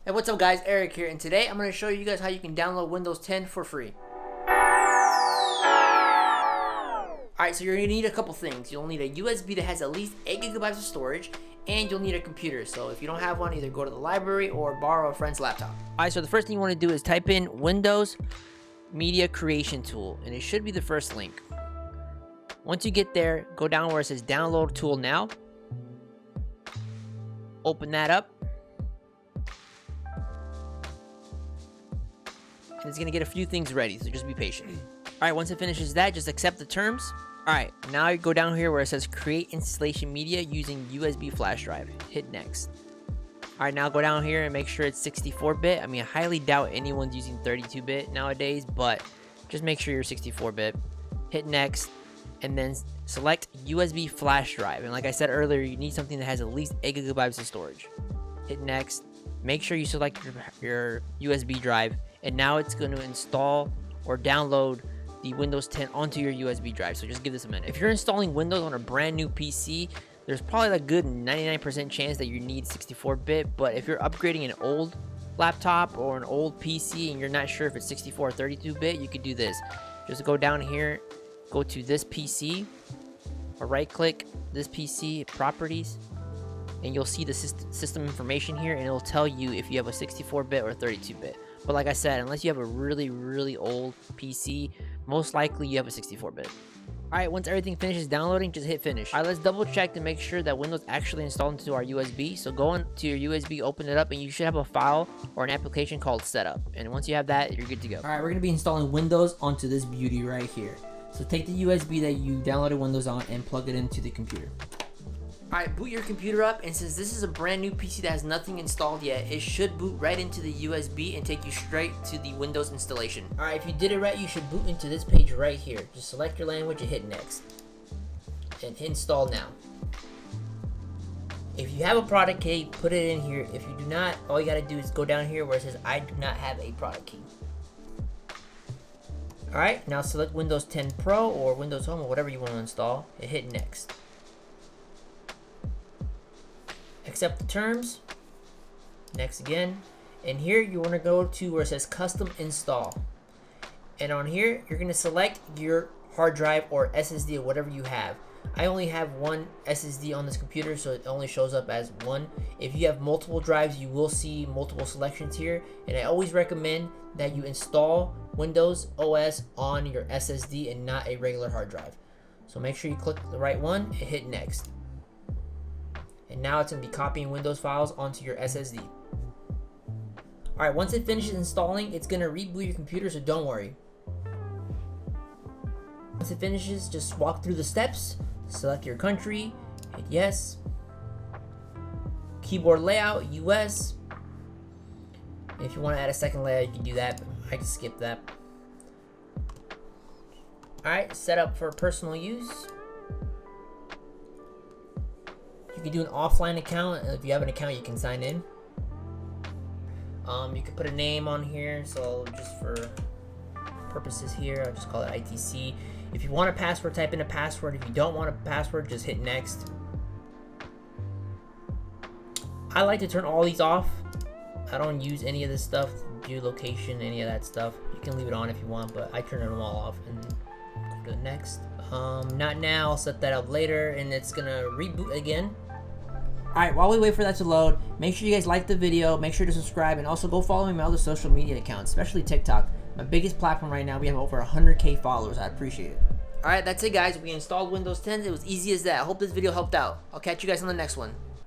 Hey, what's up guys, Eric here, and today I'm going to show you guys how you can download Windows 10 for free. Alright, so you're going to need a couple things. You'll need a USB that has at least 8 GB of storage, and you'll need a computer. So if you don't have one, either go to the library or borrow a friend's laptop. Alright, so the first thing you want to do is type in Windows Media Creation Tool, and it should be the first link. Once you get there, go down where it says Download Tool Now. Open that up. And it's going to get a few things ready, so just be patient. Alright, once it finishes that, just accept the terms. Alright, now you go down here where it says Create Installation Media using USB flash drive. Hit Next. Alright, now go down here and make sure it's 64-bit. I mean, I highly doubt anyone's using 32-bit nowadays, but just make sure you're 64-bit. Hit Next, and then select USB flash drive. And like I said earlier, you need something that has at least 8 GB of storage. Hit Next. Make sure you select your USB drive, and now it's going to install or download the Windows 10 onto your USB drive. So just give this a minute. If you're installing Windows on a brand new PC, there's probably a good 99% chance that you need 64-bit, but if you're upgrading an old laptop or an old PC and you're not sure if it's 64 or 32-bit, you could do this. Just go down here, go to this PC, or right click this PC, properties, and you'll see the system information here, and it'll tell you if you have a 64-bit or 32-bit. But like I said, unless you have a really old PC, most likely you have a 64-bit. Alright, once everything finishes downloading, just hit finish. Alright, let's double check to make sure that Windows actually installed into our USB. So go into your USB, open it up, and you should have a file or an application called Setup. And once you have that, you're good to go. Alright, we're going to be installing Windows onto this beauty right here. So take the USB that you downloaded Windows on and plug it into the computer. Alright, boot your computer up, and since this is a brand new PC that has nothing installed yet, it should boot right into the USB and take you straight to the Windows installation. Alright, if you did it right, you should boot into this page right here. Just select your language and hit Next. And install now. If you have a product key, put it in here. If you do not, all you gotta do is go down here where it says I do not have a product key. Alright, now select Windows 10 Pro or Windows Home or whatever you want to install and hit Next. Accept the terms. Next again. And here you want to go to where it says Custom Install. And on here, you're going to select your hard drive or SSD or whatever you have. I only have one SSD on this computer, so it only shows up as one. If you have multiple drives, you will see multiple selections here. And I always recommend that you install Windows OS on your SSD and not a regular hard drive. So make sure you click the right one and hit Next. And now it's going to be copying Windows files onto your SSD. Alright, once it finishes installing, it's going to reboot your computer, so don't worry. Once it finishes, just walk through the steps. Select your country, hit yes. Keyboard layout, US. If you want to add a second layout, you can do that, but I can skip that. Alright, set up for personal use. You can do an offline account. If you have an account, you can sign in. You can put a name on here, so just for purposes here, I'll just call it ITC. If you want a password, type in a password. If you don't want a password, just hit Next. I like to turn all these off. I don't use any of this stuff, geolocation, any of that stuff. You can leave it on if you want, but I turn them all off and go to Next. Not now, I'll set that up later, and it's gonna reboot again. Alright, while we wait for that to load, make sure you guys like the video, make sure to subscribe, and also go follow me on my other social media accounts, especially TikTok. My biggest platform right now, we have over 100K followers. I appreciate it. Alright, that's it guys. We installed Windows 10. It was easy as that. I hope this video helped out. I'll catch you guys on the next one.